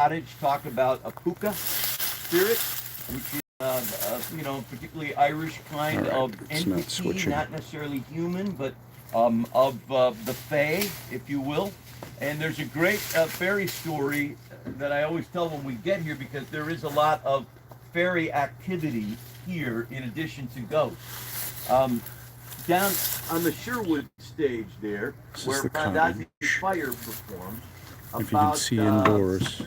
Cottage talk about a puka spirit, which is, particularly Irish kind of entity, not necessarily human, but of the Fae, if you will. And there's a great fairy story that I always tell when we get here because there is a lot of fairy activity here in addition to ghosts. Down on the Sherwood stage there, where Fandazi Fire performed, if you can see indoors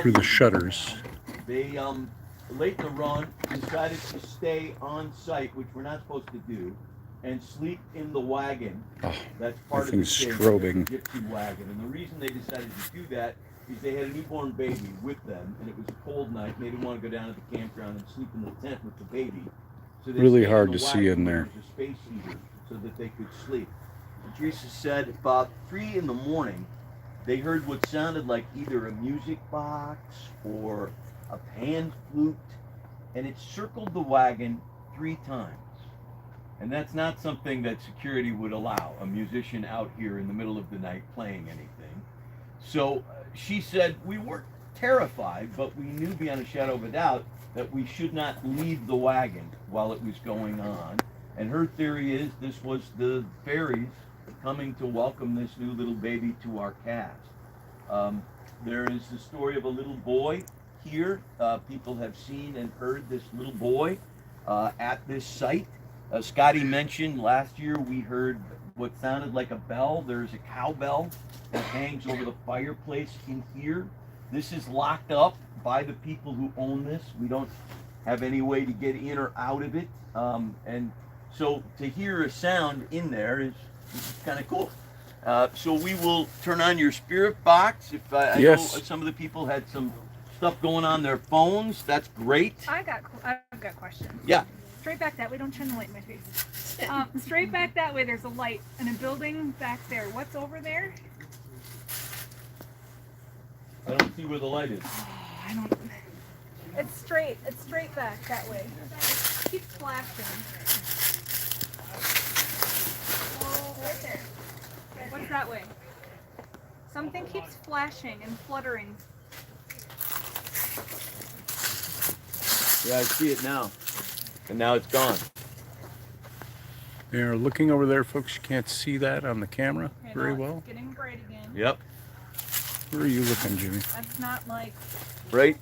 through the shutters. They late in the run decided to stay on site, which we're not supposed to do, and sleep in the wagon. Oh, that's part of the strobing. Gypsy wagon. And the reason they decided to do that is they had a newborn baby with them, and it was a cold night, and they didn't want to go down to the campground and sleep in the tent with the baby. So they really hard to see in there. There was a space heater so that they could sleep. Teresa said about 3 in the morning, they heard what sounded like either a music box or a pan flute, and it circled the wagon 3 times. And that's not something that security would allow, a musician out here in the middle of the night playing anything. So she said, we weren't terrified, but we knew beyond a shadow of a doubt that we should not leave the wagon while it was going on. And her theory is this was the fairies coming to welcome this new little baby to our cast. There is the story of a little boy here. People have seen and heard this little boy at this site. Scotty mentioned last year we heard what sounded like a bell. There's a cowbell that hangs over the fireplace in here. This is locked up by the people who own this. We don't have any way to get in or out of it. And so to hear a sound in there is kind of cool. So we will turn on your spirit box. If I know some of the people had some stuff going on their phones, that's great. I've got questions. Yeah. Straight back that way. Don't turn the light in my face. Straight back that way. There's a light and a building back there. What's over there? I don't see where the light is. Oh, I don't. It's straight. It's straight back that way. It keeps flashing. Oh, right there. What's that way? Something keeps flashing and fluttering. Yeah, I see it now. And now it's gone. They're looking over there, folks. You can't see that on the camera very well. It's getting bright again. Yep. Where are you looking, Jimmy? That's not like... Right?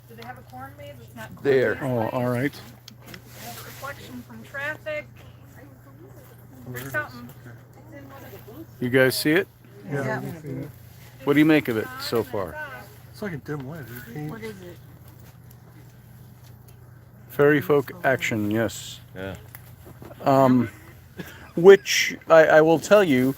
Do they have a corn maze? It's not there. Oh, all right. They have a reflection from traffic. Or something. You guys see it? Yeah. What do you make of it so far? It's like a dim light. What is it? Fairy folk action, yes. Yeah. Which I will tell you,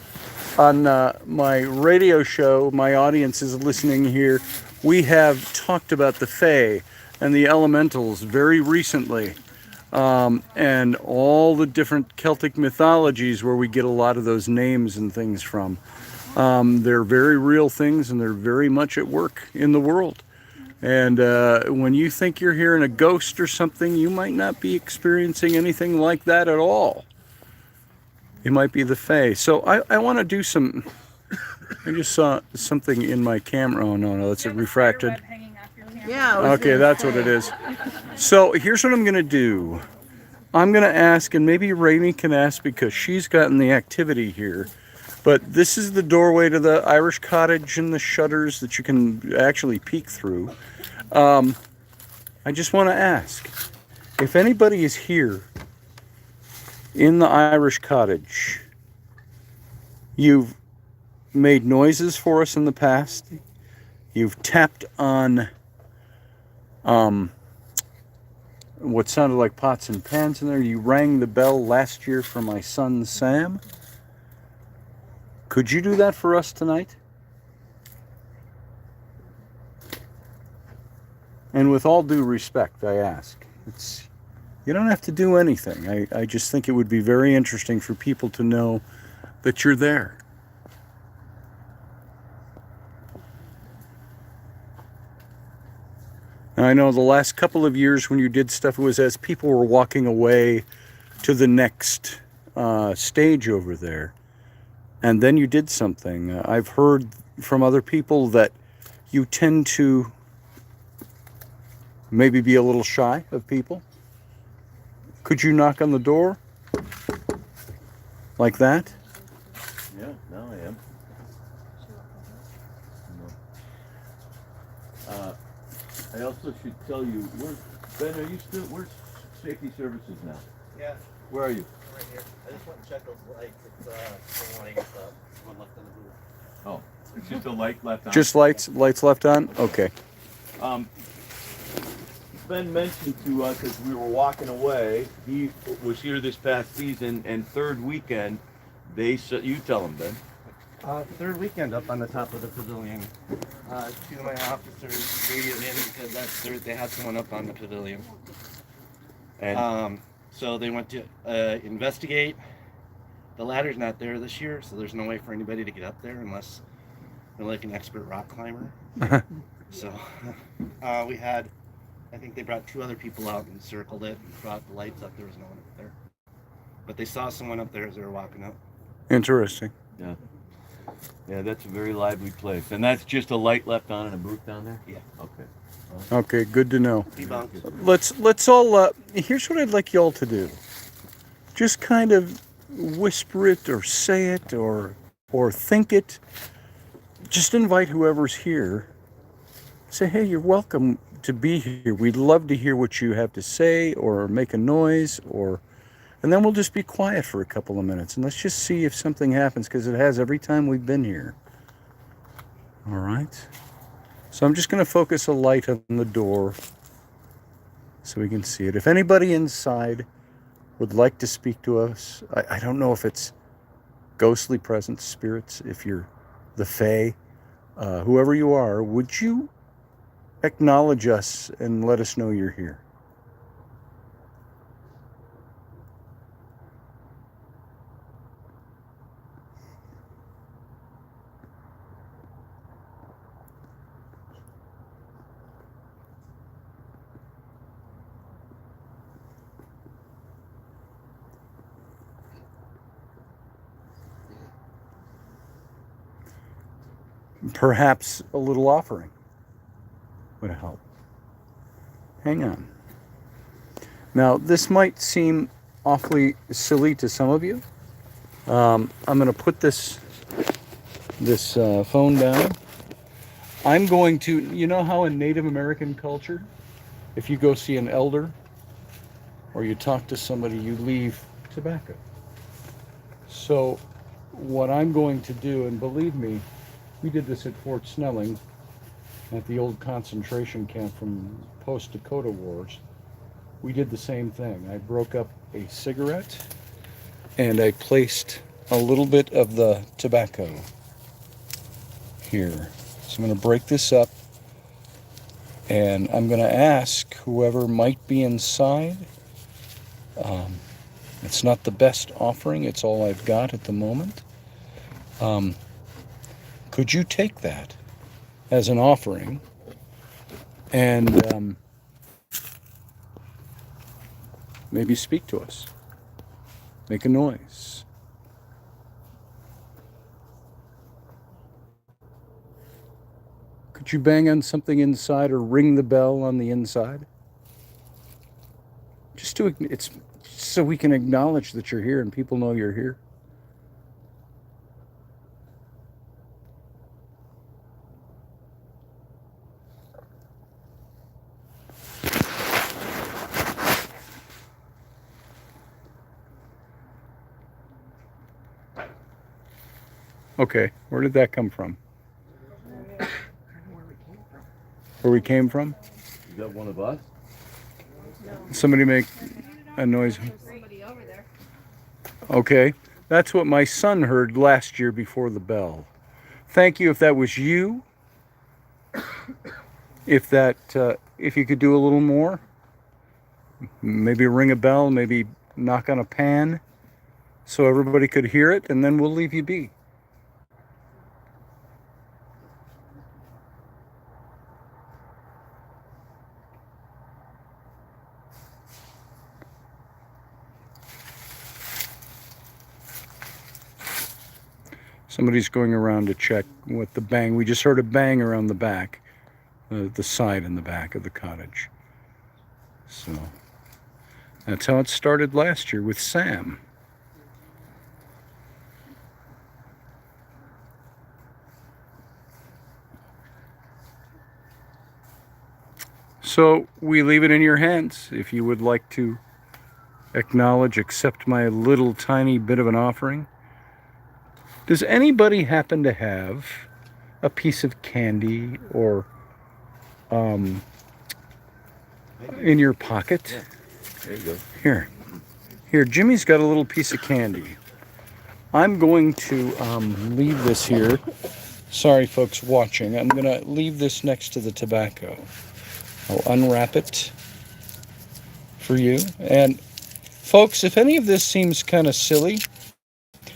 on my radio show, my audience is listening here, we have talked about the Fae and the elementals very recently, and all the different Celtic mythologies where we get a lot of those names and things from. They're very real things, and they're very much at work in the world. And when you think you're hearing a ghost or something, you might not be experiencing anything like that at all. It might be the Fae. So I want to do some... I just saw something in my camera. Oh, no, it's refracted. Yeah. Okay, that's what it is. So here's what I'm going to do. I'm going to ask, and maybe Raimi can ask because she's gotten the activity here. But this is the doorway to the Irish cottage and the shutters that you can actually peek through. I just want to ask, if anybody is here in the Irish cottage, you've made noises for us in the past, you've tapped on what sounded like pots and pans in there, you rang the bell last year for my son Sam. Could you do that for us tonight? And with all due respect, I ask. You don't have to do anything. I just think it would be very interesting for people to know that you're there. Now, I know the last couple of years when you did stuff, it was as people were walking away to the next stage over there. And then you did something. I've heard from other people that you tend to maybe be a little shy of people. Could you knock on the door? Like that? Yeah, now I am. I also should tell you, Ben, are you still, where's Safety Services now? Yeah, Where are you? right here. I just went and checked those lights. It's one light up, one left on the booth. Oh, it's just a light left on. Just lights left on? Okay. Ben mentioned to us as we were walking away, he was here this past season, and third weekend, you tell him, Ben. Third weekend up on the top of the pavilion. Two of my officers radioed in because they had someone up on the pavilion. And So they went to investigate. The ladder's not there this year, so there's no way for anybody to get up there unless they're like an expert rock climber. So we had, I think they brought 2 other people out and circled it and brought the lights up. There was no one up there. But they saw someone up there as they were walking up. Interesting. yeah. Yeah, that's a very lively place. And that's just a light left on in a booth down there? Yeah. Okay. Okay, good to know. Debunked. Let's all here's what I'd like y'all to do. Just kind of whisper it or say it or think it. Just invite whoever's here. Say, hey, you're welcome to be here. We'd love to hear what you have to say or make a noise and then we'll just be quiet for a couple of minutes and let's just see if something happens, because it has every time we've been here. All right. So I'm just going to focus a light on the door so we can see it. If anybody inside would like to speak to us, I don't know if it's ghostly presence, spirits, if you're the Fae, whoever you are, would you acknowledge us and let us know you're here? Perhaps a little offering would help. Hang on. Now, this might seem awfully silly to some of you. I'm going to put this phone down. I'm going to, you know how in Native American culture, if you go see an elder or you talk to somebody, you leave tobacco. So what I'm going to do, and believe me, we did this at Fort Snelling at the old concentration camp from post-Dakota Wars. We did the same thing. I broke up a cigarette and I placed a little bit of the tobacco here. So I'm going to break this up and I'm going to ask whoever might be inside. It's not the best offering. It's all I've got at the moment. Could you take that as an offering and maybe speak to us? Make a noise. Could you bang on something inside or ring the bell on the inside? It's so we can acknowledge that you're here and people know you're here. Okay, where did that come from? Where we came from? Is that one of us? Somebody make a noise. Okay, that's what my son heard last year before the bell. Thank you if that was you. If you could do a little more, maybe ring a bell, maybe knock on a pan so everybody could hear it, and then we'll leave you be. Somebody's going around to check with the bang. We just heard a bang around the back. the side and the back of the cottage. So that's how it started last year with Sam. So we leave it in your hands if you would like to acknowledge, accept my little tiny bit of an offering. Does anybody happen to have a piece of candy or in your pocket? Yeah. There you go. Here, Jimmy's got a little piece of candy. I'm going to leave this here. Sorry, folks watching. I'm going to leave this next to the tobacco. I'll unwrap it for you. And folks, if any of this seems kind of silly,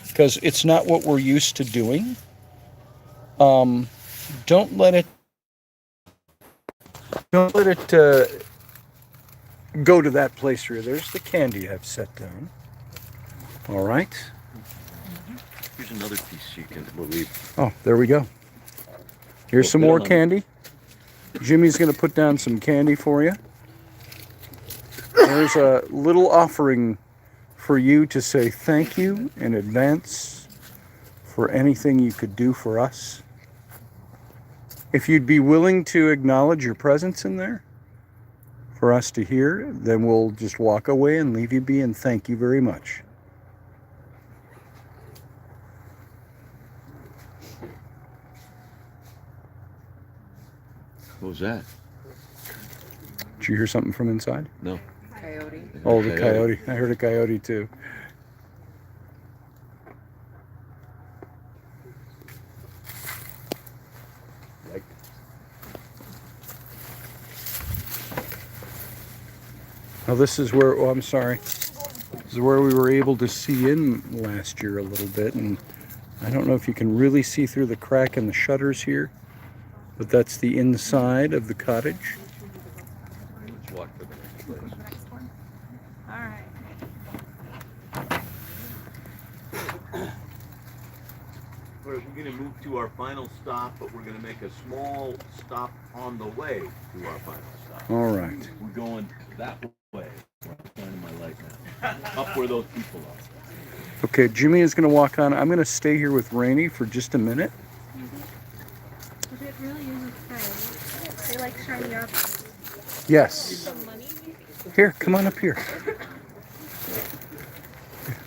because it's not what we're used to doing, don't let it go to that place here. There's the candy I've set down. All right. Here's another piece you can leave. Oh, there we go. Here's some more candy. Jimmy's going to put down some candy for you. There's a little offering for you to say thank you in advance for anything you could do for us. If you'd be willing to acknowledge your presence in there for us to hear, then we'll just walk away and leave you be and thank you very much. What was that? Did you hear something from inside? No. Coyote. Oh, the coyote. I heard a coyote too. Now this is where, oh, I'm sorry. This is where we were able to see in last year a little bit, and I don't know if you can really see through the crack in the shutters here, but that's the inside of the cottage. Let's walk to the next place. The next one. All right. We're going to move to our final stop, but we're going to make a small stop on the way to our final stop. All right. We're going that way. I'm shining my light now. Up where those people are. Okay, Jimmy is going to walk on. I'm going to stay here with Rainey for just a minute. But it really isn't fair. They like shiny objects. Yes. Here, come on up here.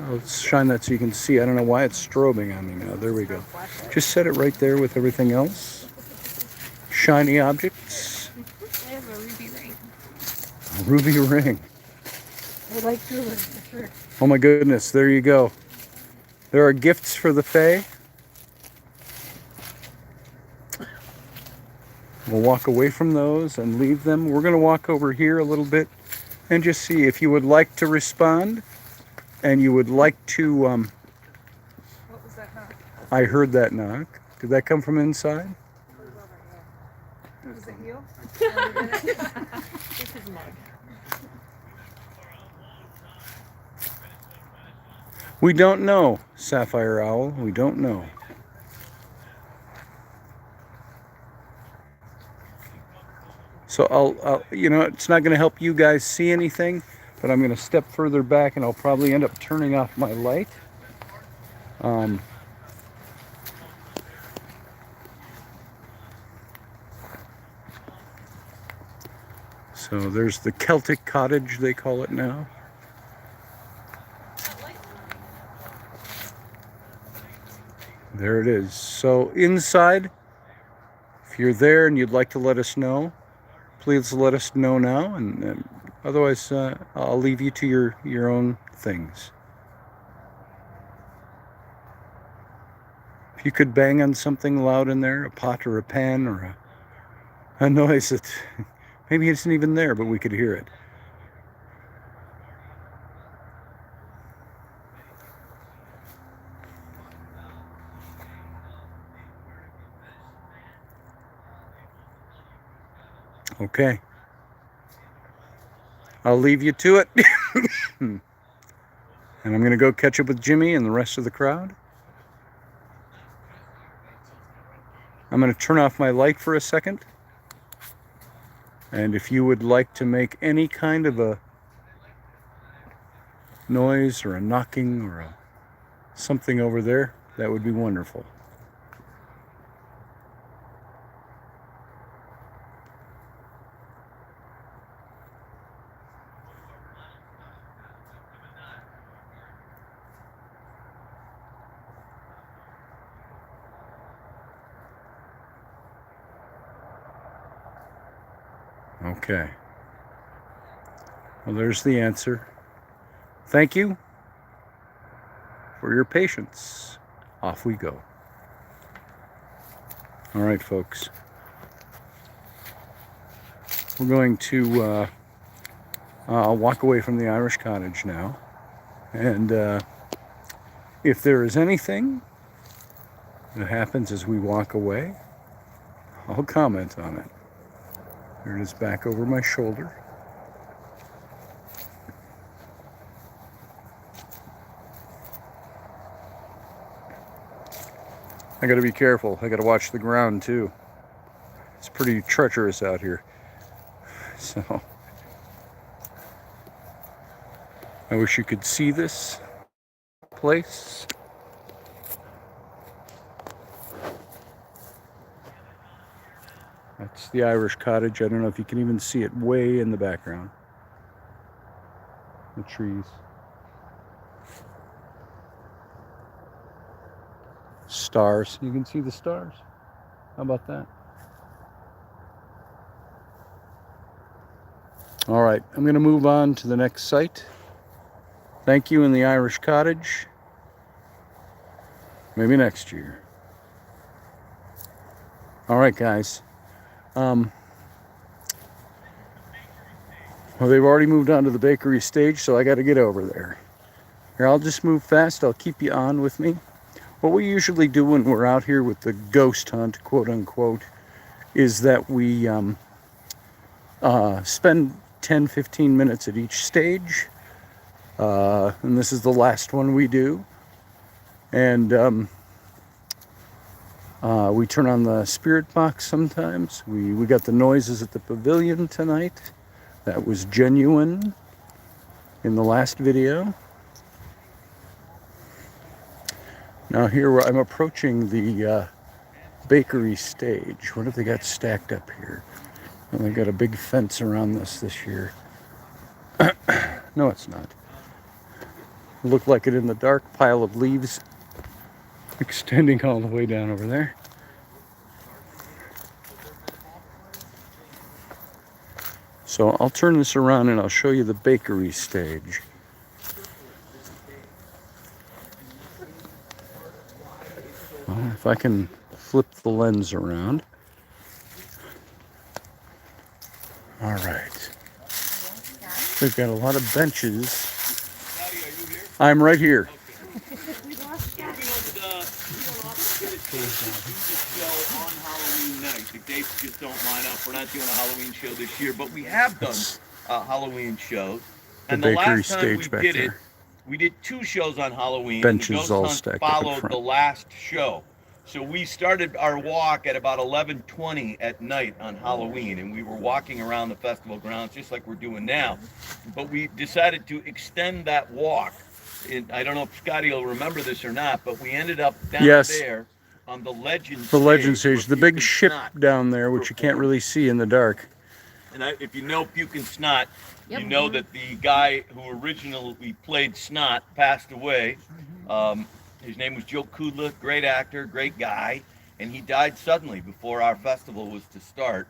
I'll shine that so you can see. I don't know why it's strobing on me now. There we go. Just set it right there with everything else. Shiny objects. They have a ruby ring. A ruby ring. I like jewelry for sure. Oh my goodness, there you go. There are gifts for the Fae. We'll walk away from those and leave them. We're going to walk over here a little bit and just see if you would like to respond and you would like to... What was that knock? I heard that knock. Did that come from inside? Was it you? This is mine. We don't know, Sapphire Owl. We don't know. So I'll you know, it's not going to help you guys see anything, but I'm going to step further back and I'll probably end up turning off my light. So there's the Celtic Cottage, they call it now. There it is. So inside, if you're there and you'd like to let us know, please let us know now, and otherwise I'll leave you to your own things. If you could bang on something loud in there, a pot or a pan or a noise that maybe it isn't even there, but we could hear it. Okay. I'll leave you to it. And I'm going to go catch up with Jimmy and the rest of the crowd. I'm going to turn off my light for a second. And if you would like to make any kind of a noise or a knocking or something over there, that would be wonderful. Okay. Well, there's the answer. Thank you for your patience. Off we go. All right, folks. We're going to walk away from the Irish Cottage now. And if there is anything that happens as we walk away, I'll comment on it. Here it is back over my shoulder. I gotta be careful. I gotta watch the ground too. It's pretty treacherous out here. So I wish you could see this place. That's the Irish Cottage. I don't know if you can even see it way in the background. The trees. Stars. You can see the stars. How about that? All right, I'm going to move on to the next site. Thank you in the Irish Cottage. Maybe next year. All right, guys. Well, they've already moved on to the bakery stage, so I got to get over there. Here, I'll just move fast. I'll keep you on with me. What we usually do when we're out here with the ghost hunt, quote unquote, is that we spend 10-15 minutes at each stage. And this is the last one we do. And we turn on the spirit box sometimes. We got the noises at the pavilion tonight. That was genuine in the last video. Now here I'm approaching the bakery stage. What have they got stacked up here? Well, they got a big fence around this year. No, it's not. Looked like it in the dark. Pile of leaves extending all the way down over there. So I'll turn this around and I'll show you the bakery stage. Well, if I can flip the lens around. All right. They've got a lot of benches. I'm right here. On Halloween night. The dates just don't line up. We're not doing a Halloween show this year, but we have done Halloween shows. And the bakery last time stage we back did there. it, we did 2 shows on Halloween. Benches and the ghost all hunt stacked up in followed front. the last show. So we started our walk at about 11:20 at night on Halloween, and we were walking around the festival grounds just like we're doing now. But we decided to extend that walk. I don't know if Scotty will remember this or not, but we ended up down there on the legend stage. The legend stage, the big ship Snot down there, which you can't really see in the dark. And if you know Puke and Snot, you know that the guy who originally played Snot passed away. His name was Joe Kudla, great actor, great guy, and he died suddenly before our festival was to start.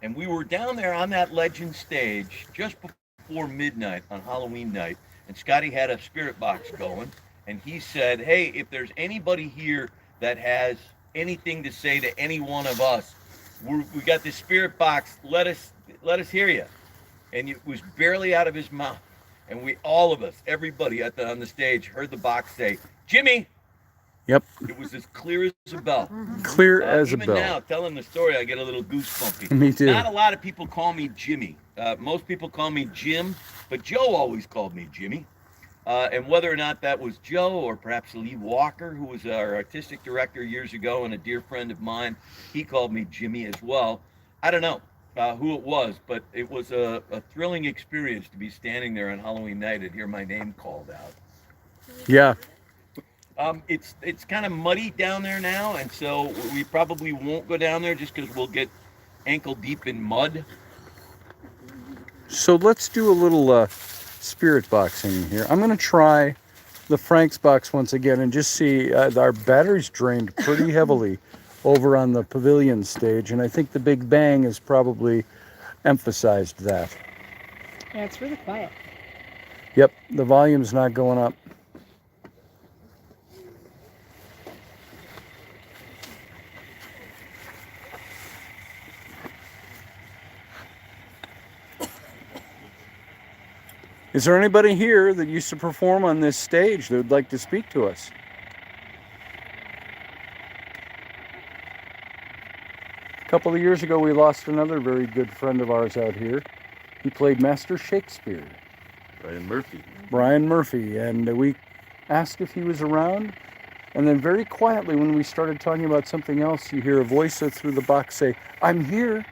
And we were down there on that legend stage just before midnight on Halloween night, and Scotty had a spirit box going, and he said, hey, if there's anybody here that has anything to say to any one of us, we got this spirit box, let us hear you. And it was barely out of his mouth, and we, all of us, everybody on the stage heard the box say, Jimmy. Yep. It was as clear as a bell. Clear as a bell. Even now, telling the story, I get a little goosebumpy. Me too. Not a lot of people call me Jimmy. Most people call me Jim, but Joe always called me Jimmy. And whether or not that was Joe or perhaps Lee Walker, who was our artistic director years ago and a dear friend of mine, he called me Jimmy as well. I don't know. who it was, but it was a thrilling experience to be standing there on Halloween night and hear my name called out. Yeah. It's kind of muddy down there now, and so we probably won't go down there just because we'll get ankle deep in mud. So let's do a little spirit boxing here. I'm going to try the Frank's box once again and just see. Our batteries drained pretty heavily over on the pavilion stage, and I think the Big Bang has probably emphasized that. Yeah, it's really quiet. Yep, the volume's not going up. Is there anybody here that used to perform on this stage that would like to speak to us? A couple of years ago, we lost another very good friend of ours out here. He played Master Shakespeare. Brian Murphy. And we asked if he was around. And then very quietly, when we started talking about something else, you hear a voice through the box say, "I'm here."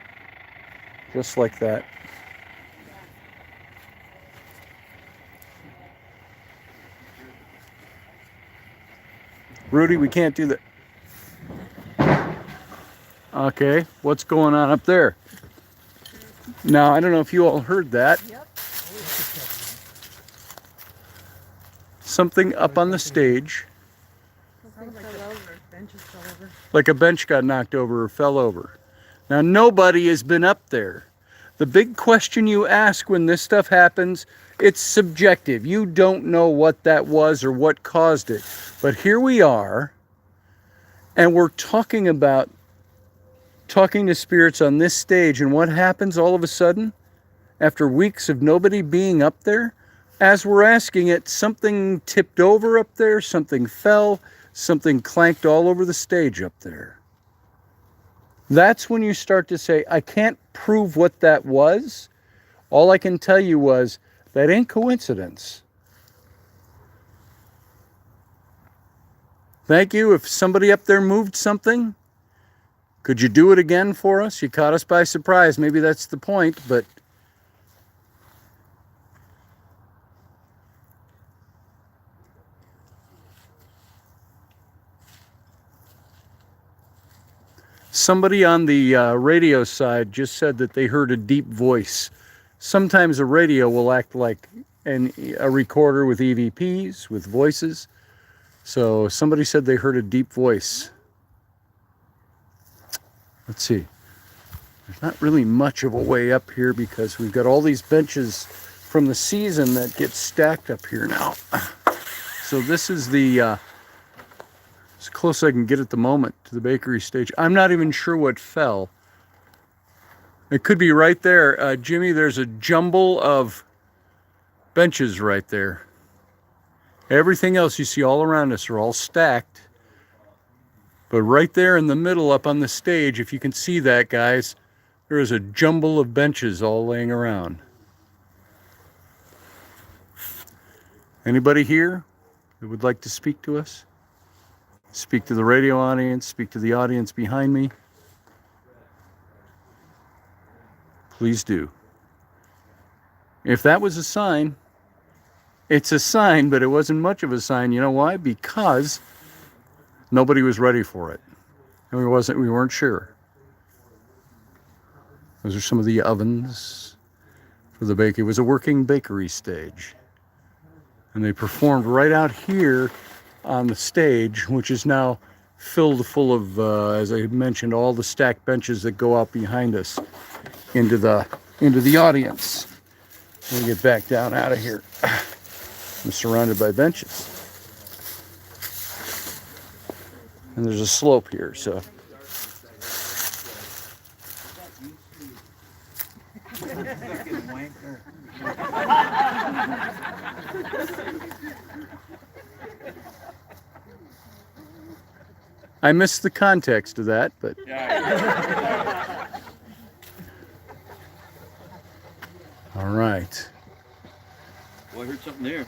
Just like that. Rudy, we can't do that. Okay, what's going on up there? Now, I don't know if you all heard that. Yep. Something up on the stage, Something fell over. Benches fell over. like a bench got knocked over or fell over. Now, nobody has been up there. The big question you ask when this stuff happens, it's subjective. You don't know what that was or what caused it. But here we are, and we're talking to spirits on this stage, and what happens all of a sudden? After weeks of nobody being up there, as we're asking it, something tipped over up there, something fell, something clanked all over the stage up there. That's when you start to say, I can't prove what that was. All I can tell you was, that ain't coincidence. Thank you. If somebody up there moved something, could you do it again for us? You caught us by surprise. Maybe that's the point, but somebody on the radio side just said that they heard a deep voice. Sometimes a radio will act like a recorder with EVPs, with voices. So somebody said they heard a deep voice. Let's see. There's not really much of a way up here because we've got all these benches from the season that get stacked up here now. So this is the as close as I can get at the moment to the bakery stage. I'm not even sure what fell. It could be right there. Jimmy, there's a jumble of benches right there. Everything else you see all around us are all stacked. But right there in the middle up on the stage, if you can see that, guys, there is a jumble of benches all laying around. Anybody here that would like to speak to us? Speak to the radio audience, speak to the audience behind me. Please do. If that was a sign, it's a sign, but it wasn't much of a sign. You know why? Because nobody was ready for it. And we weren't sure. Those are some of the ovens for the bakery. It was a working bakery stage. And they performed right out here on the stage, which is now filled full of, as I mentioned, all the stacked benches that go out behind us into the audience. Let me get back down out of here. I'm surrounded by benches. And there's a slope here, so. I missed the context of that, but. All right. Well, I heard something there.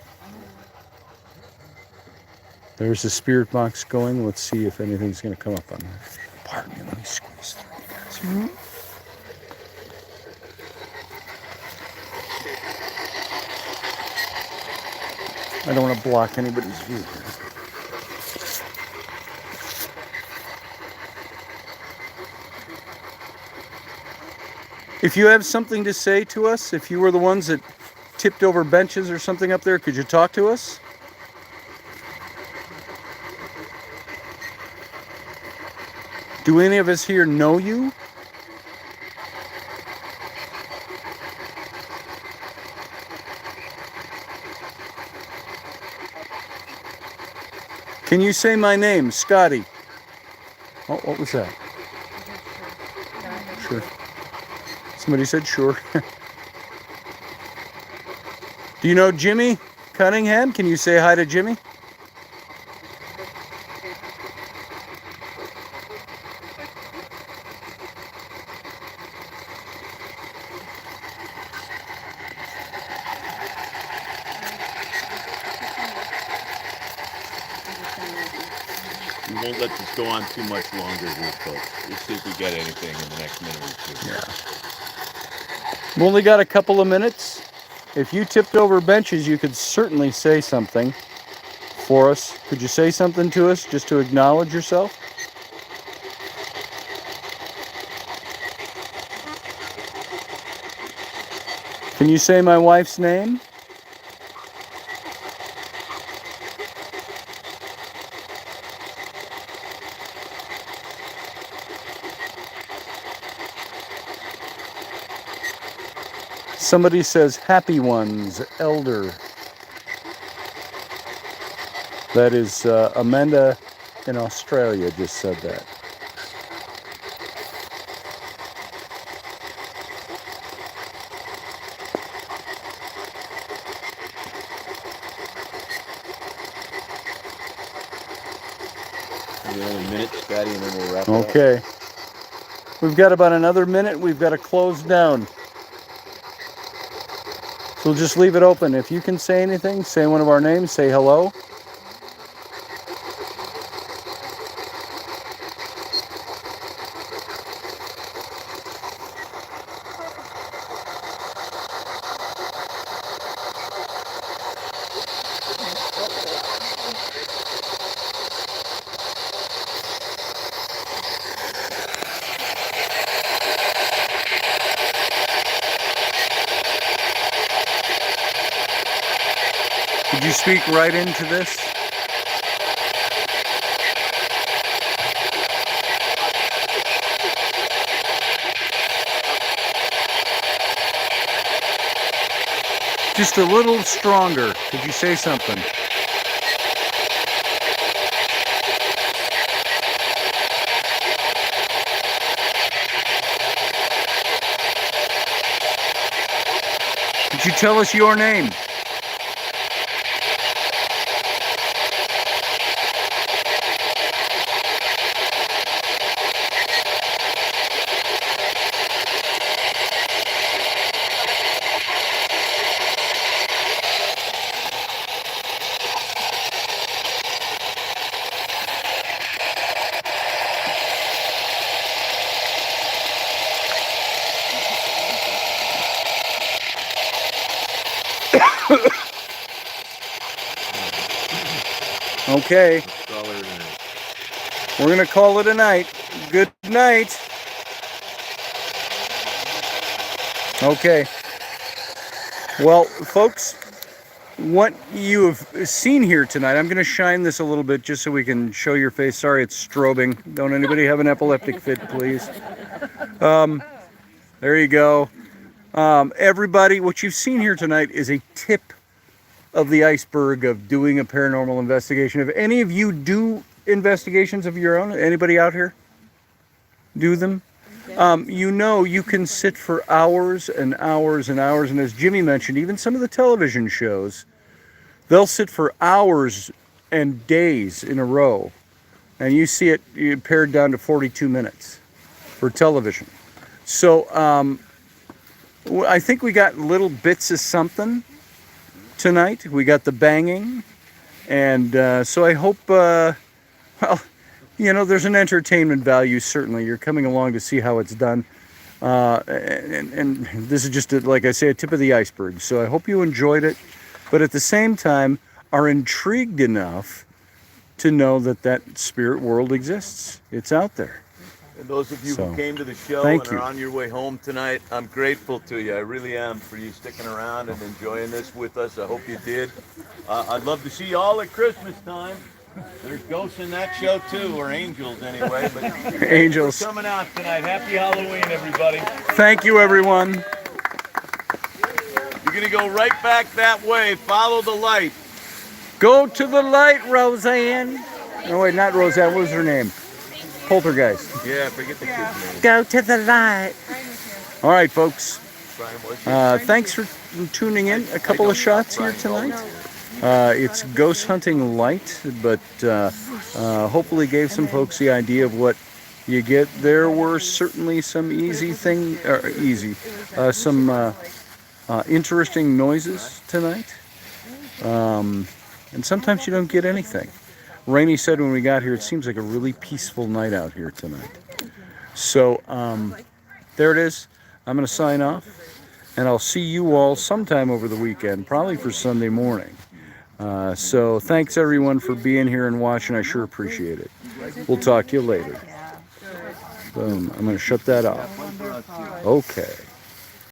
There's the spirit box going. Let's see if anything's going to come up on that. Pardon me, let me squeeze through, guys. I don't want to block anybody's view here. If you have something to say to us, if you were the ones that tipped over benches or something up there, could you talk to us? Do any of us here know you? Can you say my name, Scotty? Oh, what was that? Sure. Somebody said sure. Do you know Jimmy Cunningham? Can you say hi to Jimmy? We won't let this go on too much longer here, folks. We'll see if we get anything in the next minute or two. Yeah. We've only got a couple of minutes. If you tipped over benches, you could certainly say something for us. Could you say something to us just to acknowledge yourself? Can you say my wife's name? Somebody says happy ones, elder. That is Amanda in Australia just said that. Maybe only a minute, Scotty, and then we'll wrap it up. Okay. We've got about another minute. We've got to close down. So we'll just leave it open. If you can say anything, say one of our names, say hello. Could you speak right into this? Just a little stronger. Could you say something? Could you tell us your name? Okay. We're going to call it a night. Good night. Okay. Well, folks, what you have seen here tonight, I'm going to shine this a little bit just so we can show your face. Sorry, it's strobing. Don't anybody have an epileptic fit, please? There you go. Everybody, what you've seen here tonight is a tip of the iceberg of doing a paranormal investigation. If any of you do investigations of your own, anybody out here do them? You know you can sit for hours and hours and hours, and as Jimmy mentioned, even some of the television shows, they'll sit for hours and days in a row, and you see it pared down to 42 minutes for television. So I think we got little bits of something tonight. We got the banging, and so I hope, well, you know, there's an entertainment value, certainly. You're coming along to see how it's done, and this is just, like I say, a tip of the iceberg, so I hope you enjoyed it, but at the same time, are intrigued enough to know that that spirit world exists. It's out there. And those of you So, who came to the show thank and you. are on your way home tonight, I'm grateful to you. I really am for you sticking around and enjoying this with us. I hope you did. I'd love to see you all at Christmas time. There's ghosts in that show too, or angels anyway. But Angels. thanks for coming out tonight. Happy Halloween, everybody. Thank you, everyone. You're gonna go right back that way. Follow the light. Go to the light, Roseanne. No, wait, not Roseanne. What was her name? Poltergeist. Yeah, forget the kid's name. Go to the light. All right, folks. Brian, what's your Thanks for tuning in. A couple of shots here tonight. It's ghost hunting light, but hopefully gave some folks the idea of what you get. There were certainly some some interesting noises tonight. And sometimes you don't get anything. Rainey said when we got here, it seems like a really peaceful night out here tonight. So there it is. I'm going to sign off, and I'll see you all sometime over the weekend, probably for Sunday morning. So thanks everyone for being here and watching. I sure appreciate it. We'll talk to you later. Boom. I'm going to shut that off. Okay.